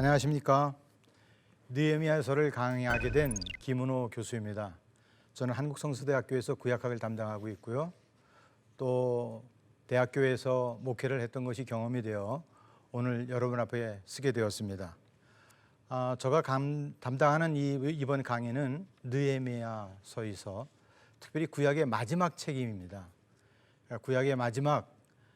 안녕하십니까. 느헤미야서를 강의하게 된 김은호 교수입니다. 저는 한국성서대학교에서 구약학을 담당하고 있고요. 또 대학교에서 목회를 했던 것이 경험이 되어 오늘 여러분 앞에 쓰게 되었습니다. 제가 담당하는 이번 강의는 느헤미야서에서 특별히 구약의 마지막 책임입니다. 구약의 마지막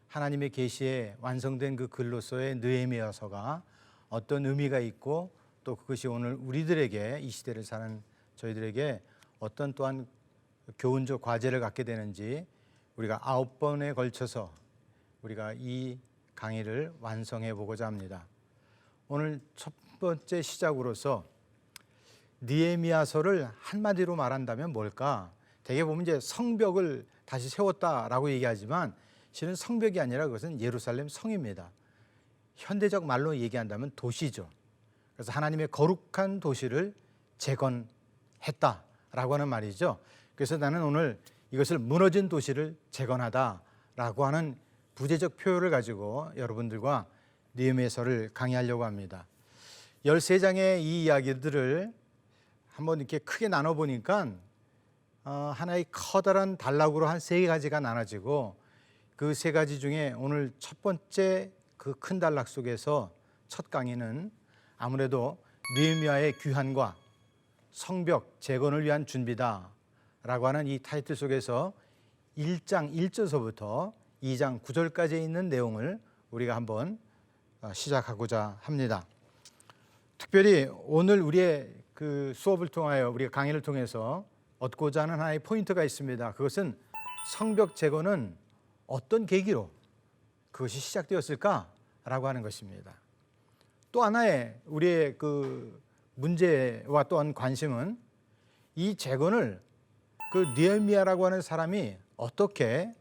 하나님의 계시에 완성된 그 글로서의 느헤미야서가 어떤 의미가 있고 또 그것이 오늘 우리들에게 이 시대를 사는 저희들에게 어떤 또한 교훈적 과제를 갖게 되는지 우리가 9번에 걸쳐서 우리가 이 강의를 완성해 보고자 합니다. 오늘 첫 번째 시작으로서 느헤미야서를 한마디로 말한다면 뭘까? 대개 보면 이제 성벽을 다시 세웠다라고 얘기하지만 실은 성벽이 아니라 그것은 예루살렘 성입니다. 현대적 말로 얘기한다면 도시죠. 그래서 하나님의 거룩한 도시를 재건했다라고 하는 말이죠. 그래서 나는 오늘 이것을 무너진 도시를 재건하다라고 하는 부제적 표현을 가지고 여러분들과 느헤미야서를 강의하려고 합니다. 13장의 이 이야기들을 한번 이렇게 크게 나눠보니까 하나의 커다란 단락으로 한 3가지가 나눠지고 그 3가지 중에 오늘 첫 번째 그 큰 단락 속에서 첫 강의는 아무래도 느헤미야의 귀환과 성벽 재건을 위한 준비다라고 하는 이 타이틀 속에서 1장 1절서부터 2장 9절까지 있는 내용을 우리가 한번 시작하고자 합니다. 특별히 오늘 우리의 그 수업을 통하여 우리가 강의를 통해서 얻고자 하는 하나의 포인트가 있습니다. 그것은 성벽 재건은 어떤 계기로 그것이 시작되었을까라고 하는 것입니다. 또 하나의 우리의 그 문제와 또한 관심은 이 재건을 그 느헤미야라고 하는 사람이 어떻게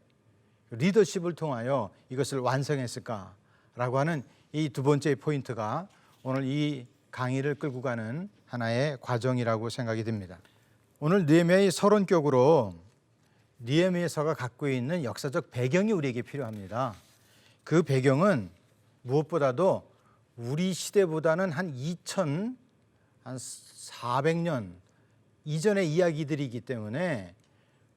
리더십을 통하여 이것을 완성했을까라고 하는 이 두 번째 포인트가 오늘 이 강의를 끌고 가는 하나의 과정이라고 생각이 듭니다. 오늘 느헤미야의 서론격으로 느헤미야서가 갖고 있는 역사적 배경이 우리에게 필요합니다. 그 배경은 무엇보다도 우리 시대보다는 한 2400년 이전의 이야기들이기 때문에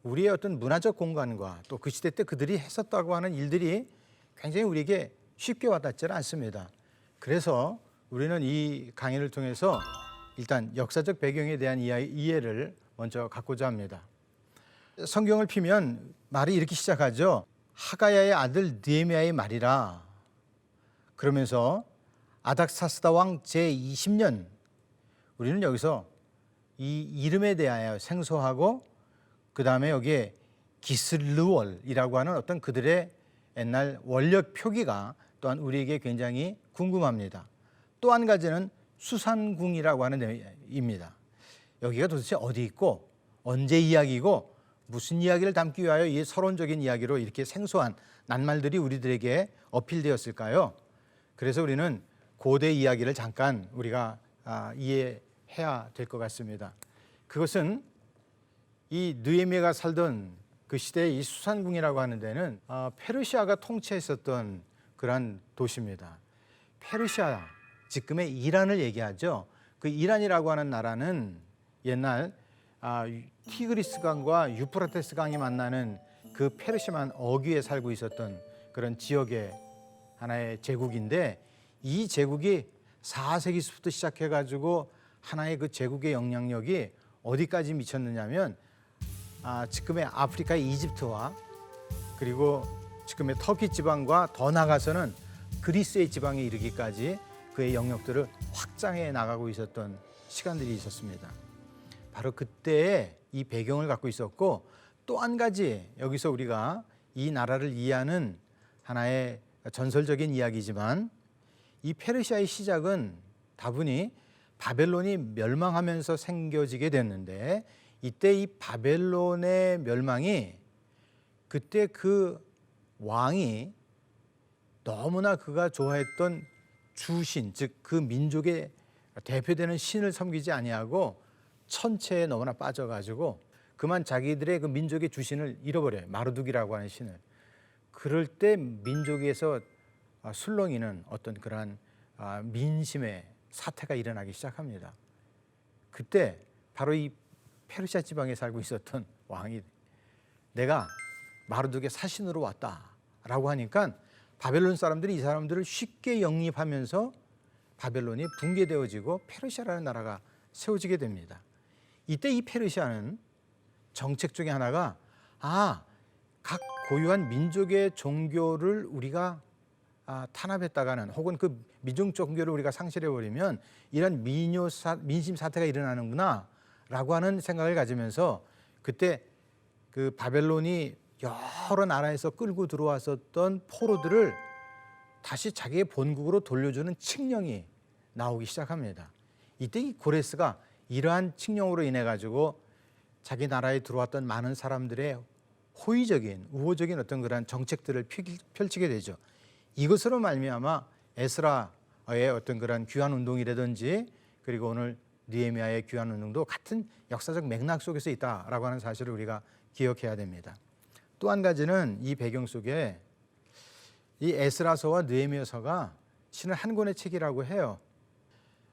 우리의 어떤 문화적 공간과 또 그 시대 때 그들이 했었다고 하는 일들이 굉장히 우리에게 쉽게 와닿지 않습니다. 그래서 우리는 이 강의를 통해서 일단 역사적 배경에 대한 이해를 먼저 갖고자 합니다. 성경을 피면 말이 이렇게 시작하죠. 하가야의 아들 느헤미야의 말이라. 그러면서 아닥사스다 왕 제20년, 우리는 여기서 이 이름에 대하여 생소하고 그 다음에 여기에 기슬르월이라고 하는 어떤 그들의 옛날 원력 표기가 또한 우리에게 굉장히 궁금합니다. 또 한 가지는 수산궁이라고 하는 데입니다. 여기가 도대체 어디 있고 언제 이야기고 무슨 이야기를 담기 위하여 이 서론적인 이야기로 이렇게 생소한 낱말들이 우리들에게 어필되었을까요? 그래서 우리는 고대 이야기를 잠깐 우리가 이해해야 될 것 같습니다. 그것은 이 느헤미야가 살던 그 시대의 이 수산궁이라고 하는 데는 페르시아가 통치했었던 그러한 도시입니다. 페르시아, 지금의 이란을 얘기하죠. 그 이란이라고 하는 나라는 옛날 티그리스 강과 유프라테스 강이 만나는 그 페르시아만 어귀에 살고 있었던 그런 지역의 하나의 제국인데 이 제국이 4세기부터 시작해가지고 하나의 그 제국의 영향력이 어디까지 미쳤느냐면 지금의 아프리카의 이집트와 그리고 지금의 터키 지방과 더 나가서는 그리스의 지방에 이르기까지 그의 영역들을 확장해 나가고 있었던 시간들이 있었습니다. 바로 그때의 이 배경을 갖고 있었고 또 한 가지 여기서 우리가 이 나라를 이해하는 하나의 전설적인 이야기지만 이 페르시아의 시작은 다분히 바벨론이 멸망하면서 생겨지게 됐는데 이때 이 바벨론의 멸망이 그때 그 왕이 너무나 그가 좋아했던 주신 즉 그 민족의 대표되는 신을 섬기지 아니하고 천체에 너무나 빠져가지고 그만 자기들의 그 민족의 주신을 잃어버려요. 마르둑이라고 하는 신을. 그럴 때 민족에서 술렁이는 어떤 그러한 민심의 사태가 일어나기 시작합니다. 그때 바로 이 페르시아 지방에 살고 있었던 왕이 내가 마르둑의 사신으로 왔다라고 하니까 바벨론 사람들이 이 사람들을 쉽게 영입하면서 바벨론이 붕괴되어지고 페르시아라는 나라가 세워지게 됩니다. 이때 이 페르시아는 정책 중에 하나가 각 고유한 민족의 종교를 우리가 탄압했다가는 혹은 그 민족 종교를 우리가 상실해버리면 이런 민심 사태가 일어나는구나 라고 하는 생각을 가지면서 그때 그 바벨론이 여러 나라에서 끌고 들어왔었던 포로들을 다시 자기의 본국으로 돌려주는 칙령이 나오기 시작합니다. 이때 이 고레스가 이러한 칙령으로 인해 가지고 자기 나라에 들어왔던 많은 사람들의 호의적인 우호적인 어떤 그런 정책들을 펼치게 되죠. 이것으로 말미암아 에스라의 어떤 그런 귀환 운동이라든지 그리고 오늘 느헤미야의 귀환 운동도 같은 역사적 맥락 속에서 있다라고 하는 사실을 우리가 기억해야 됩니다. 또 한 가지는 이 배경 속에 이 에스라서와 느헤미야서가 실은 한 권의 책이라고 해요.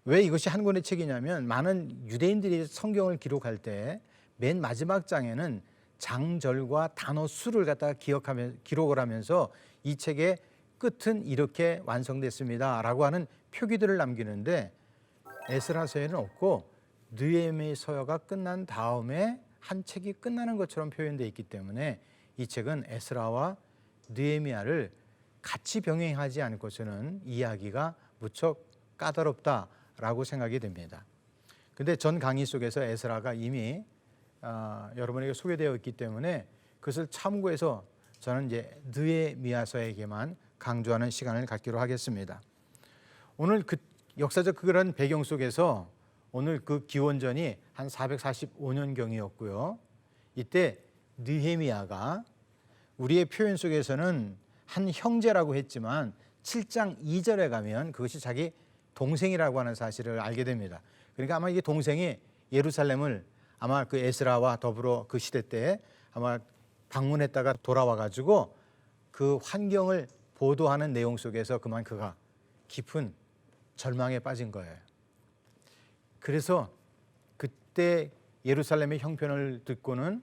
왜 이것이 한 권의 책이냐면 많은 유대인들이 성경을 기록할 때 맨 마지막 장에는 장절과 단어 수를 갖다가 기록을 하면서 이 책의 끝은 이렇게 완성됐습니다라고 하는 표기들을 남기는데 에스라서에는 없고 느헤미야서가 끝난 다음에 한 책이 끝나는 것처럼 표현되어 있기 때문에 이 책은 에스라와 느헤미야를 같이 병행하지 않고서는 이야기가 무척 까다롭다라고 생각이 됩니다. 근데 전 강의 속에서 에스라가 이미 여러분에게 소개되어 있기 때문에 그것을 참고해서 저는 이제 느헤미야서에게만 강조하는 시간을 갖기로 하겠습니다. 오늘 그 역사적 그런 배경 속에서 오늘 그 기원전이 한 445년경이었고요. 이때 느헤미야가 우리의 표현 속에서는 한 형제라고 했지만 7장 2절에 가면 그것이 자기 동생이라고 하는 사실을 알게 됩니다. 그러니까 아마 이게 동생이 예루살렘을 아마 그 에스라와 더불어 그 시대 때 아마 방문했다가 돌아와 가지고 그 환경을 보도하는 내용 속에서 그만 그가 깊은 절망에 빠진 거예요. 그래서 그때 예루살렘의 형편을 듣고는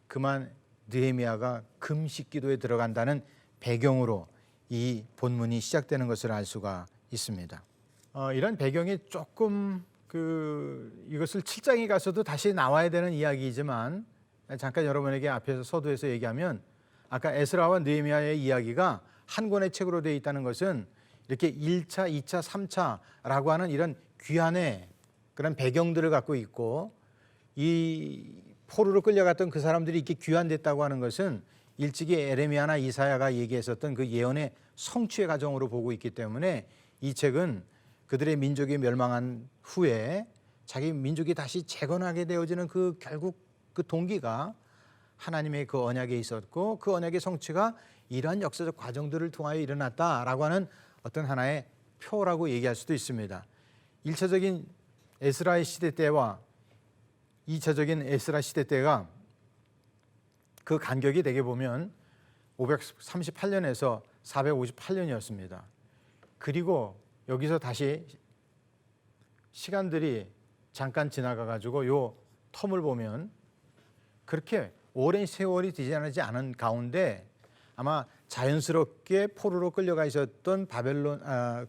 그만 느헤미야가 금식 기도에 들어간다는 배경으로 이 본문이 시작되는 것을 알 수가 있습니다. 이런 배경이 조금 이것을 7장에 가서도 다시 나와야 되는 이야기이지만 잠깐 여러분에게 앞에서 서두에서 얘기하면 아까 에스라와 느헤미야의 이야기가 한 권의 책으로 되어 있다는 것은 이렇게 1차, 2차, 3차라고 하는 이런 귀환의 그런 배경들을 갖고 있고 이 포로로 끌려갔던 그 사람들이 이렇게 귀환됐다고 하는 것은 일찍이 에레미야나 이사야가 얘기했었던 그 예언의 성취의 과정으로 보고 있기 때문에 이 책은 그들의 민족이 멸망한 후에 자기 민족이 다시 재건하게 되어지는 그 결국 그 동기가 하나님의 그 언약에 있었고 그 언약의 성취가 이러한 역사적 과정들을 통하여 일어났다라고 하는 어떤 하나의 표라고 얘기할 수도 있습니다. 1차적인 에스라의 시대 때와 2차적인 에스라 시대 때가 그 간격이 되게 보면 538년에서 458년이었습니다. 그리고 여기서 다시 시간들이 잠깐 지나가 가지고 요 텀을 보면 그렇게 오랜 세월이 지나지 않은 가운데 아마 자연스럽게 포로로 끌려가 있었던 바벨론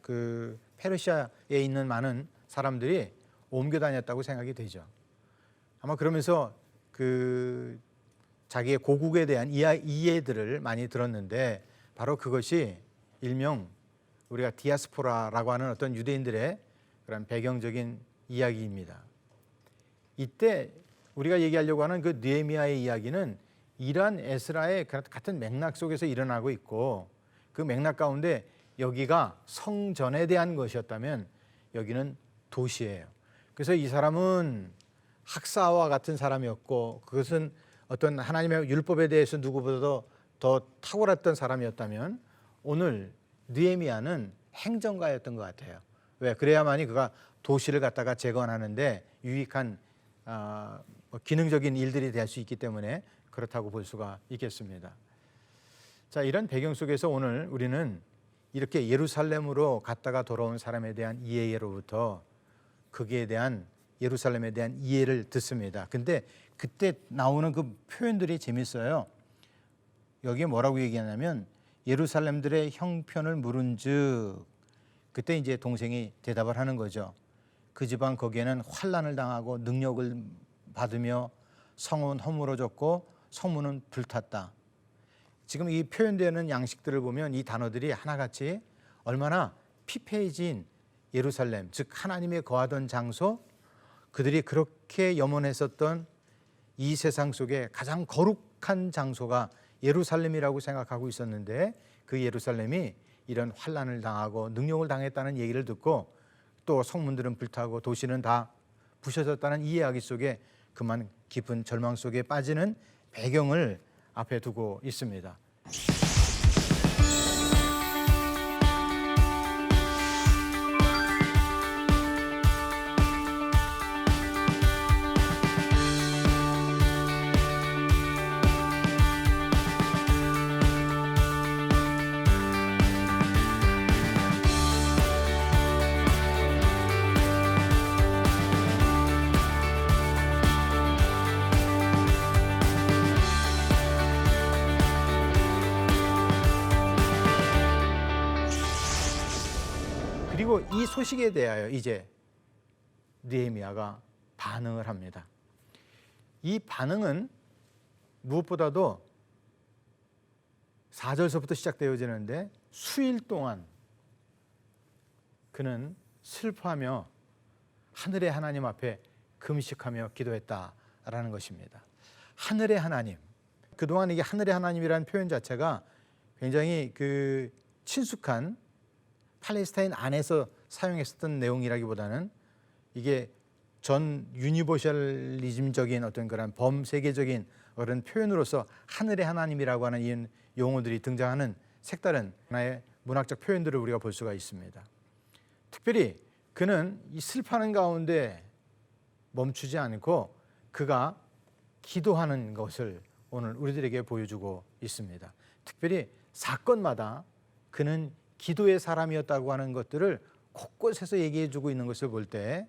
그 페르시아에 있는 많은 사람들이 옮겨 다녔다고 생각이 되죠. 아마 그러면서 그 자기의 고국에 대한 이해들을 많이 들었는데 바로 그것이 일명 우리가 디아스포라라고 하는 어떤 유대인들의 그런 배경적인 이야기입니다. 이때 우리가 얘기하려고 하는 그 느헤미야의 이야기는 이러한 에스라의 같은 맥락 속에서 일어나고 있고 그 맥락 가운데 여기가 성전에 대한 것이었다면 여기는 도시예요. 그래서 이 사람은 학사와 같은 사람이었고 그것은 어떤 하나님의 율법에 대해서 누구보다도 더 탁월했던 사람이었다면 오늘 느헤미야는 행정가였던 것 같아요. 왜? 그래야만이 그가 도시를 갖다가 재건하는데 유익한 기능적인 일들이 될 수 있기 때문에 그렇다고 볼 수가 있겠습니다. 자, 이런 배경 속에서 오늘 우리는 이렇게 예루살렘으로 갔다가 돌아온 사람에 대한 이해로부터 거기에 대한 예루살렘에 대한 이해를 듣습니다. 근데 그때 나오는 그 표현들이 재밌어요. 여기에 뭐라고 얘기하냐면 예루살렘들의 형편을 물은즉, 그때 이제 동생이 대답을 하는 거죠. 그 지방 거기에는 환난을 당하고 능력을 받으며 성은 허물어졌고 성문은 불탔다. 지금 이 표현되는 양식들을 보면 이 단어들이 하나같이 얼마나 피폐해진 예루살렘, 즉 하나님의 거하던 장소, 그들이 그렇게 염원했었던 이 세상 속에 가장 거룩한 장소가 예루살렘이라고 생각하고 있었는데, 그 예루살렘이 이런 환난을 당하고 능욕을 당했다는 얘기를 듣고 또 성문들은 불타고 도시는 다 부셔졌다는 이 이야기 속에 그만 깊은 절망 속에 빠지는 배경을 앞에 두고 있습니다. 그리고 이 소식에 대하여 이제 느헤미야가 반응을 합니다. 이 반응은 무엇보다도 4절서부터 시작되어지는데 수일 동안 그는 슬퍼하며 하늘의 하나님 앞에 금식하며 기도했다라는 것입니다. 하늘의 하나님, 그동안 이게 하늘의 하나님이라는 표현 자체가 굉장히 친숙한 팔레스타인 안에서 사용했었던 내용이라기보다는 이게 전 유니버셜리즘적인 어떤 그런 범세계적인 그런 표현으로서 하늘의 하나님이라고 하는 이 용어들이 등장하는 색다른 하나의 문학적 표현들을 우리가 볼 수가 있습니다. 특별히 그는 이 슬퍼하는 가운데 멈추지 않고 그가 기도하는 것을 오늘 우리들에게 보여주고 있습니다. 특별히 사건마다 그는 기도의 사람이었다고 하는 것들을 곳곳에서 얘기해 주고 있는 것을 볼 때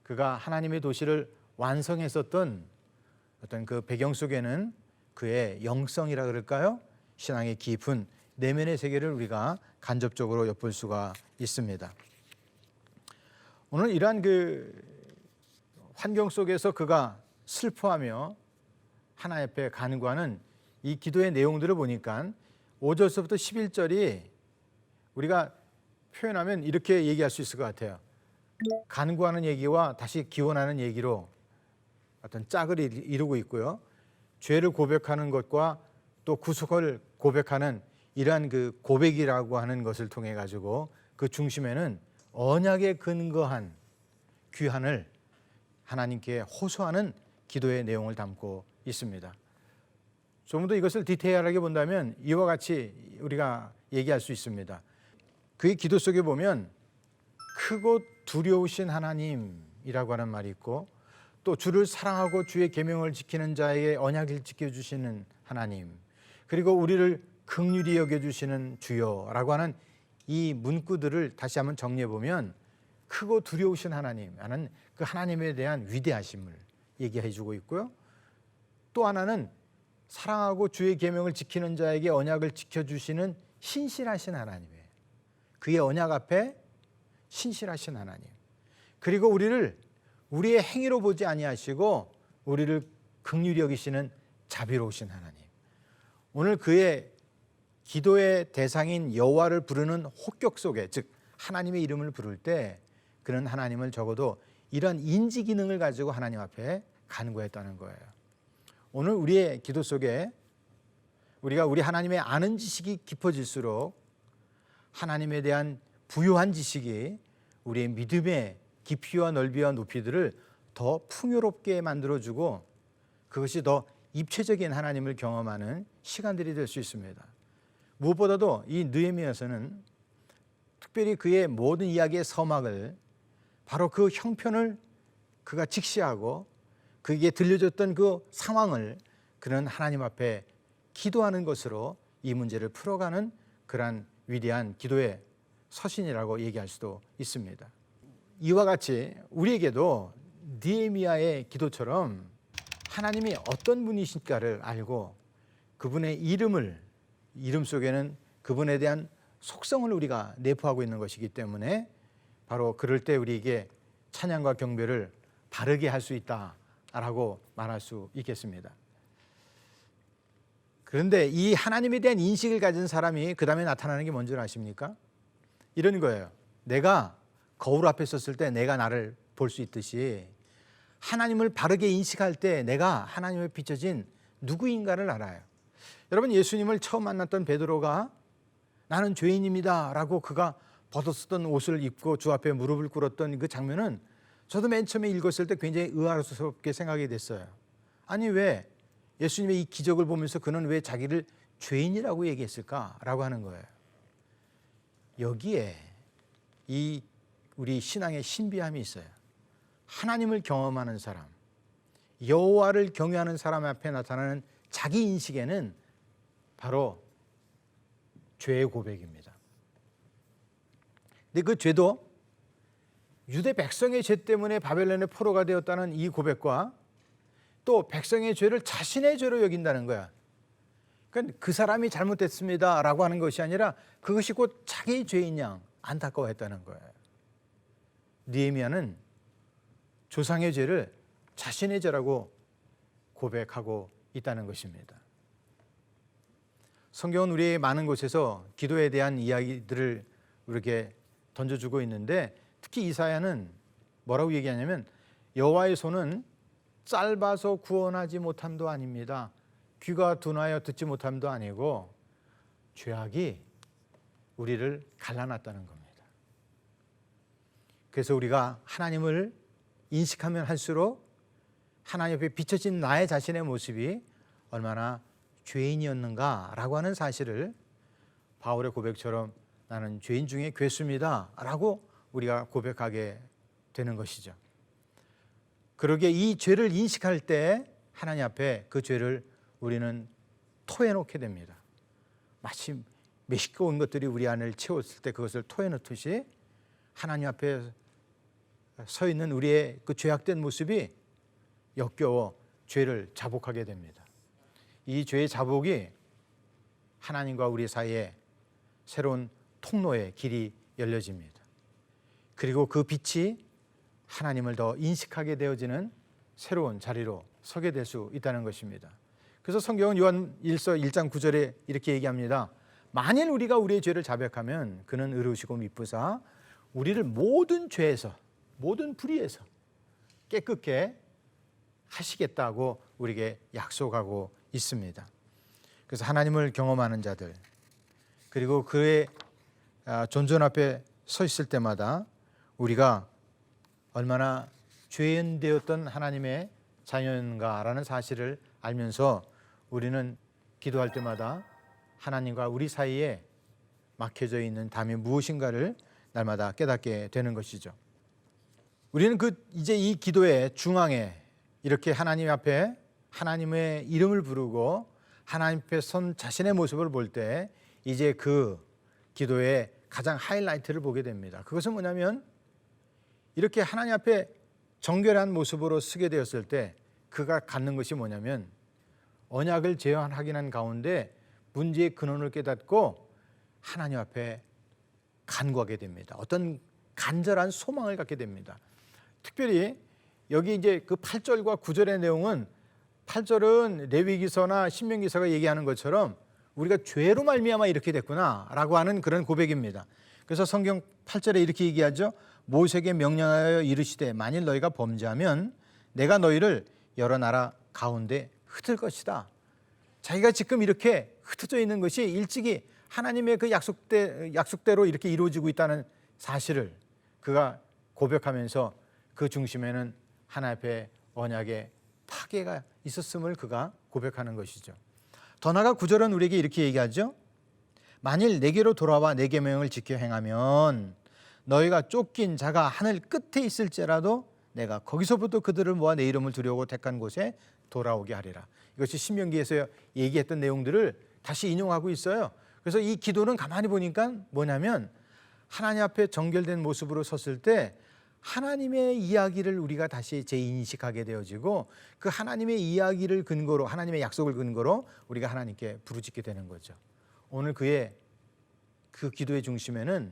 그가 하나님의 도시를 완성했었던 어떤 그 배경 속에는 그의 영성이라 그럴까요? 신앙의 깊은 내면의 세계를 우리가 간접적으로 엿볼 수가 있습니다. 오늘 이러한 환경 속에서 그가 슬퍼하며 하나님 앞에 간구하는 이 기도의 내용들을 보니까 5절서부터 11절이 우리가 표현하면 이렇게 얘기할 수 있을 것 같아요. 간구하는 얘기와 다시 기원하는 얘기로 어떤 짝을 이루고 있고요. 죄를 고백하는 것과 또 구속을 고백하는 이러한 고백이라고 하는 것을 통해 가지고 그 중심에는 언약에 근거한 귀환을 하나님께 호소하는 기도의 내용을 담고 있습니다. 좀 더 이것을 디테일하게 본다면 이와 같이 우리가 얘기할 수 있습니다. 그의 기도 속에 보면 크고 두려우신 하나님이라고 하는 말이 있고, 또 주를 사랑하고 주의 계명을 지키는 자에게 언약을 지켜주시는 하나님, 그리고 우리를 긍휼히 여겨주시는 주여라고 하는 이 문구들을 다시 한번 정리해 보면 크고 두려우신 하나님 하는 그 하나님에 대한 위대하심을 얘기해 주고 있고요. 또 하나는 사랑하고 주의 계명을 지키는 자에게 언약을 지켜주시는 신실하신 하나님이에요. 그의 언약 앞에 신실하신 하나님, 그리고 우리를 우리의 행위로 보지 아니하시고 우리를 긍휼히 여기시는 자비로우신 하나님. 오늘 그의 기도의 대상인 여호와를 부르는 혹격 속에, 즉 하나님의 이름을 부를 때 그는 하나님을 적어도 이러한 인지 기능을 가지고 하나님 앞에 간구했다는 거예요. 오늘 우리의 기도 속에 우리가 우리 하나님의 아는 지식이 깊어질수록 하나님에 대한 부유한 지식이 우리의 믿음의 깊이와 넓이와 높이들을 더 풍요롭게 만들어주고 그것이 더 입체적인 하나님을 경험하는 시간들이 될 수 있습니다. 무엇보다도 이 느헤미야서는 특별히 그의 모든 이야기의 서막을 바로 그 형편을 그가 직시하고 그에게 들려줬던 그 상황을 그는 하나님 앞에 기도하는 것으로 이 문제를 풀어가는 그러한 위대한 기도의 서신이라고 얘기할 수도 있습니다. 이와 같이 우리에게도 느헤미야의 기도처럼 하나님이 어떤 분이신가를 알고 그분의 이름 속에는 그분에 대한 속성을 우리가 내포하고 있는 것이기 때문에 바로 그럴 때 우리에게 찬양과 경배를 바르게 할 수 있다라고 말할 수 있겠습니다. 그런데 이 하나님에 대한 인식을 가진 사람이 그 다음에 나타나는 게 뭔지 아십니까? 이런 거예요. 내가 거울 앞에 섰을 때 내가 나를 볼 수 있듯이 하나님을 바르게 인식할 때 내가 하나님의 비춰진 누구인가를 알아요. 여러분, 예수님을 처음 만났던 베드로가 나는 죄인입니다 라고 그가 벗었던 옷을 입고 주 앞에 무릎을 꿇었던 그 장면은 저도 맨 처음에 읽었을 때 굉장히 의아스럽게 생각이 됐어요. 아니, 왜 예수님의 이 기적을 보면서 그는 왜 자기를 죄인이라고 얘기했을까라고 하는 거예요. 여기에 이 우리 신앙의 신비함이 있어요. 하나님을 경험하는 사람, 여호와를 경외하는 사람 앞에 나타나는 자기 인식에는 바로 죄의 고백입니다. 근데 그 죄도 유대 백성의 죄 때문에 바벨론의 포로가 되었다는 이 고백과 또 백성의 죄를 자신의 죄로 여긴다는 거야. 그러니까 그 사람이 잘못됐습니다라고 하는 것이 아니라 그것이 곧 자기의 죄인 양 안타까워했다는 거예요. 느헤미야는 조상의 죄를 자신의 죄라고 고백하고 있다는 것입니다. 성경은 우리의 많은 곳에서 기도에 대한 이야기들을 우리에게 던져주고 있는데 특히 이사야는 뭐라고 얘기하냐면 여호와의 손은 짧아서 구원하지 못함도 아닙니다. 귀가 둔하여 듣지 못함도 아니고 죄악이 우리를 갈라놨다는 겁니다. 그래서 우리가 하나님을 인식하면 할수록 하나님 앞에 비춰진 나의 자신의 모습이 얼마나 죄인이었는가라고 하는 사실을 바울의 고백처럼 나는 죄인 중에 괴수입니다 라고 우리가 고백하게 되는 것이죠. 그러게 이 죄를 인식할 때 하나님 앞에 그 죄를 우리는 토해놓게 됩니다. 마치 메시꺼운 것들이 우리 안을 채웠을 때 그것을 토해놓듯이 하나님 앞에 서 있는 우리의 그 죄악된 모습이 역겨워 죄를 자복하게 됩니다. 이 죄의 자복이 하나님과 우리 사이에 새로운 통로의 길이 열려집니다. 그리고 그 빛이 하나님을 더 인식하게 되어지는 새로운 자리로 서게 될 수 있다는 것입니다. 그래서 성경은 요한 1서 1장 9절에 이렇게 얘기합니다. 만일 우리가 우리의 죄를 자백하면 그는 의로우시고 미쁘사 우리를 모든 죄에서 모든 불의에서 깨끗게 하시겠다고 우리에게 약속하고 있습니다. 그래서 하나님을 경험하는 자들 그리고 그의 존전 앞에 서 있을 때마다 우리가 얼마나 죄인되었던 하나님의 자녀인가라는 사실을 알면서 우리는 기도할 때마다 하나님과 우리 사이에 막혀져 있는 담이 무엇인가를 날마다 깨닫게 되는 것이죠. 우리는 이제 이 기도의 중앙에 이렇게 하나님 앞에 하나님의 이름을 부르고 하나님 앞에 선 자신의 모습을 볼 때 이제 그 기도의 가장 하이라이트를 보게 됩니다. 그것은 뭐냐면 이렇게 하나님 앞에 정결한 모습으로 서게 되었을 때 그가 갖는 것이 뭐냐면 언약을 재현하기는 가운데 문제의 근원을 깨닫고 하나님 앞에 간구하게 됩니다. 어떤 간절한 소망을 갖게 됩니다. 특별히 여기 이제 그 8절과 9절의 내용은 8절은 레위기서나 신명기서가 얘기하는 것처럼 우리가 죄로 말미암아 이렇게 됐구나라고 하는 그런 고백입니다. 그래서 성경 8절에 이렇게 얘기하죠. 모세에게 명령하여 이르시되 만일 너희가 범죄하면 내가 너희를 여러 나라 가운데 흩을 것이다. 자기가 지금 이렇게 흩어져 있는 것이 일찍이 하나님의 그 약속대로 이렇게 이루어지고 있다는 사실을 그가 고백하면서 그 중심에는 하나님 앞에 언약의 파괴가 있었음을 그가 고백하는 것이죠. 더 나아가 9절은 우리에게 이렇게 얘기하죠. 만일 내게로 돌아와 내 계명을 지켜 행하면 너희가 쫓긴 자가 하늘 끝에 있을지라도 내가 거기서부터 그들을 모아 내 이름을 두려고 택한 곳에 돌아오게 하리라. 이것이 신명기에서 얘기했던 내용들을 다시 인용하고 있어요. 그래서 이 기도는 가만히 보니까 뭐냐면 하나님 앞에 정결된 모습으로 섰을 때 하나님의 이야기를 우리가 다시 재인식하게 되어지고 그 하나님의 이야기를 근거로 하나님의 약속을 근거로 우리가 하나님께 부르짖게 되는 거죠. 오늘 그 기도의 중심에는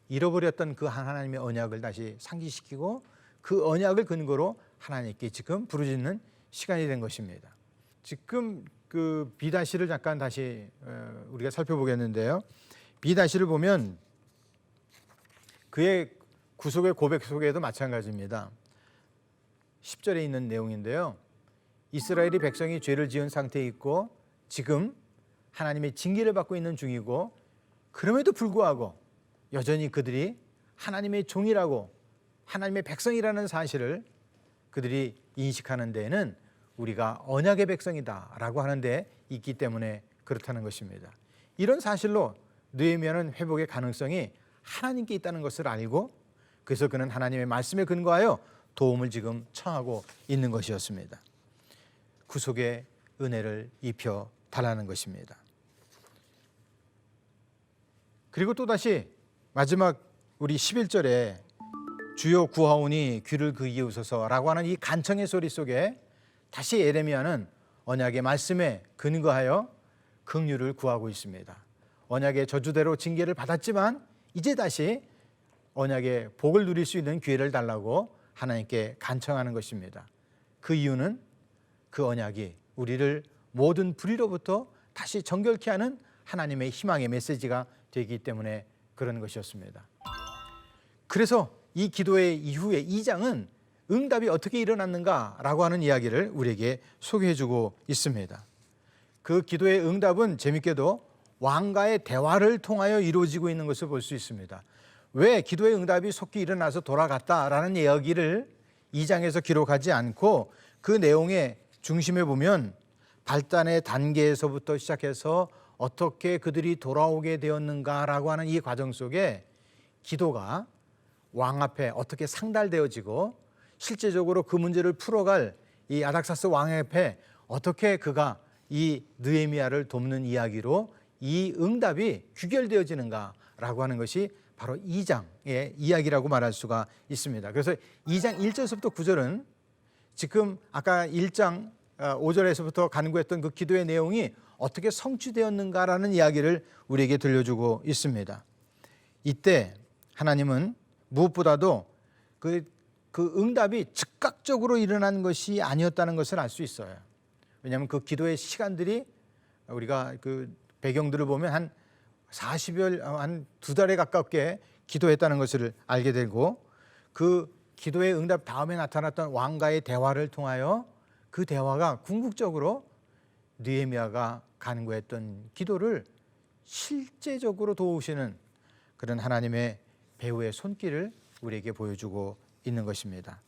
잃어버렸던 그 하나님의 언약을 다시 상기시키고 그 언약을 근거로 하나님께 지금 부르짖는 시간이 된 것입니다. 지금 그 B다시를 잠깐 다시 우리가 살펴보겠는데요. B다시를 보면 그의 구속의 고백 속에도 마찬가지입니다. 10절에 있는 내용인데요. 이스라엘이 백성이 죄를 지은 상태에 있고 지금 하나님의 징계를 받고 있는 중이고 그럼에도 불구하고 여전히 그들이 하나님의 종이라고 하나님의 백성이라는 사실을 그들이 인식하는 데에는 우리가 언약의 백성이다라고 하는 데 있기 때문에 그렇다는 것입니다. 이런 사실로 느헤미야는 회복의 가능성이 하나님께 있다는 것을 알고 그래서 그는 하나님의 말씀에 근거하여 도움을 지금 청하고 있는 것이었습니다. 구속의 은혜를 입혀 달라는 것입니다. 그리고 또다시 마지막 우리 11절에 주여 구하오니 귀를 기울이소서라고 하는 이 간청의 소리 속에 다시 예레미야는 언약의 말씀에 근거하여 긍휼을 구하고 있습니다. 언약의 저주대로 징계를 받았지만 이제 다시 언약의 복을 누릴 수 있는 기회를 달라고 하나님께 간청하는 것입니다. 그 이유는 그 언약이 우리를 모든 불의로부터 다시 정결케 하는 하나님의 희망의 메시지가 되기 때문에 그런 것이었습니다. 그래서 이 기도의 이후에 2장은 응답이 어떻게 일어났는가라고 하는 이야기를 우리에게 소개해주고 있습니다. 그 기도의 응답은 재밌게도 왕과의 대화를 통하여 이루어지고 있는 것을 볼 수 있습니다. 왜 기도의 응답이 속히 일어나서 돌아갔다라는 이야기를 2장에서 기록하지 않고 그 내용의 중심에 보면 발단의 단계에서부터 시작해서 어떻게 그들이 돌아오게 되었는가라고 하는 이 과정 속에 기도가 왕 앞에 어떻게 상달되어지고 실제적으로 그 문제를 풀어갈 이 아닥사스 왕 앞에 어떻게 그가 이 느헤미야를 돕는 이야기로 이 응답이 귀결되어지는가라고 하는 것이 바로 2장의 이야기라고 말할 수가 있습니다. 그래서 2장 1절에서부터 9절은 지금 아까 1장 5절에서부터 간구했던 그 기도의 내용이 어떻게 성취되었는가라는 이야기를 우리에게 들려주고 있습니다. 이때 하나님은 무엇보다도 그 응답이 즉각적으로 일어난 것이 아니었다는 것을 알 수 있어요. 왜냐하면 그 기도의 시간들이 우리가 그 배경들을 보면 한 40여 한 2달에 가깝게 기도했다는 것을 알게 되고 그 기도의 응답 다음에 나타났던 왕과의 대화를 통하여 그 대화가 궁극적으로 느헤미야가 간구했던 기도를 실제적으로 도우시는 그런 하나님의 배후의 손길을 우리에게 보여주고 있는 것입니다.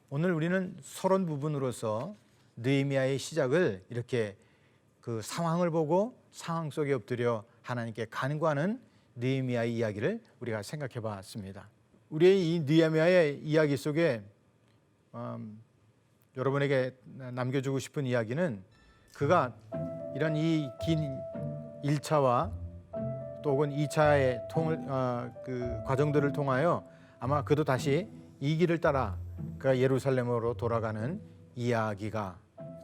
오늘 우리는 서론 부분으로서 느헤미야의 시작을 이렇게 그 상황을 보고 상황 속에 엎드려 하나님께 간구하는 느헤미야의 이야기를 우리가 생각해 봤습니다. 우리의 이 느헤미야의 이야기 속에 여러분에게 남겨주고 싶은 이야기는 그가 이런 이 긴 1차와 또 혹은 2차의 그 과정들을 통하여 아마 그도 다시 이 길을 따라 그가 예루살렘으로 돌아가는 이야기가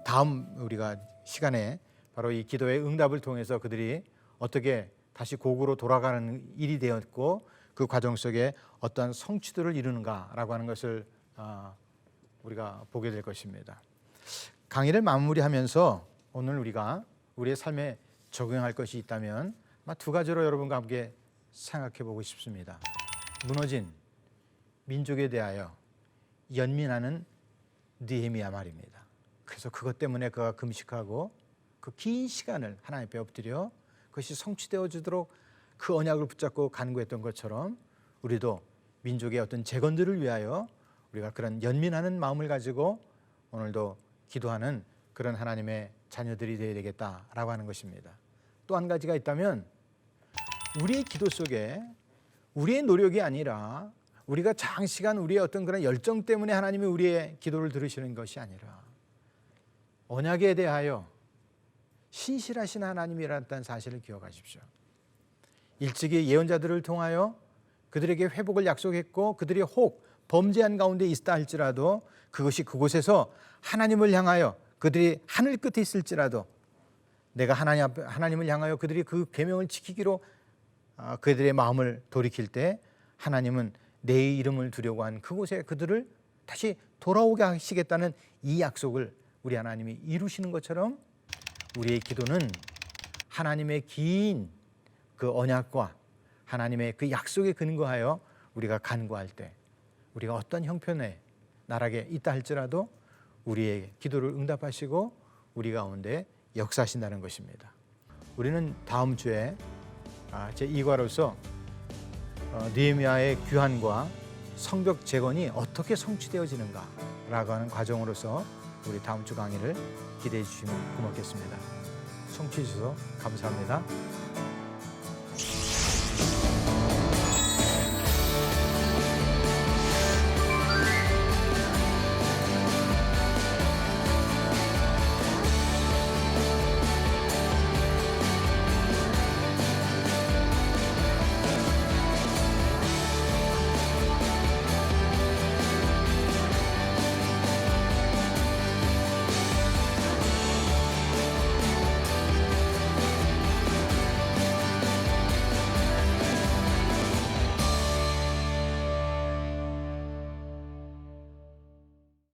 다음 우리가 시간에 바로 이 기도의 응답을 통해서 그들이 어떻게 다시 고국으로 돌아가는 일이 되었고 그 과정 속에 어떤 성취들을 이루는가라고 하는 것을 우리가 보게 될 것입니다. 강의를 마무리하면서 오늘 우리가 우리의 삶에 적용할 것이 있다면 아마 두 가지로 여러분과 함께 생각해 보고 싶습니다. 무너진 민족에 대하여 연민하는 느헤미야 말입니다. 그래서 그것 때문에 그가 금식하고 그 긴 시간을 하나님 앞에 엎드려 그것이 성취되어지도록 그 언약을 붙잡고 간구했던 것처럼 우리도 민족의 어떤 재건들을 위하여 우리가 그런 연민하는 마음을 가지고 오늘도 기도하는 그런 하나님의 자녀들이 되어야 되겠다라고 하는 것입니다. 또 한 가지가 있다면 우리의 기도 속에 우리의 노력이 아니라 우리가 장시간 우리의 어떤 그런 열정 때문에 하나님이 우리의 기도를 들으시는 것이 아니라 언약에 대하여 신실하신 하나님이라는 사실을 기억하십시오. 일찍이 예언자들을 통하여 그들에게 회복을 약속했고 그들이 혹 범죄한 가운데 있다 할지라도 그것이 그곳에서 하나님을 향하여 그들이 하늘 끝에 있을지라도 내가 하나님을 향하여 그들이 그 계명을 지키기로 그들의 마음을 돌이킬 때 하나님은 내 이름을 두려고 한 그곳에 그들을 다시 돌아오게 하시겠다는 이 약속을 우리 하나님이 이루시는 것처럼 우리의 기도는 하나님의 긴 그 언약과 하나님의 그 약속에 근거하여 우리가 간구할 때 우리가 어떤 형편의 나락에 있다 할지라도 우리의 기도를 응답하시고 우리 가운데 역사하신다는 것입니다. 우리는 다음 주에 제2과로서 느헤미야의 귀환과 성벽 재건이 어떻게 성취되어지는가라고 하는 과정으로서 우리 다음 주 강의를 기대해 주시면 고맙겠습니다. 청취해 주셔서 감사합니다.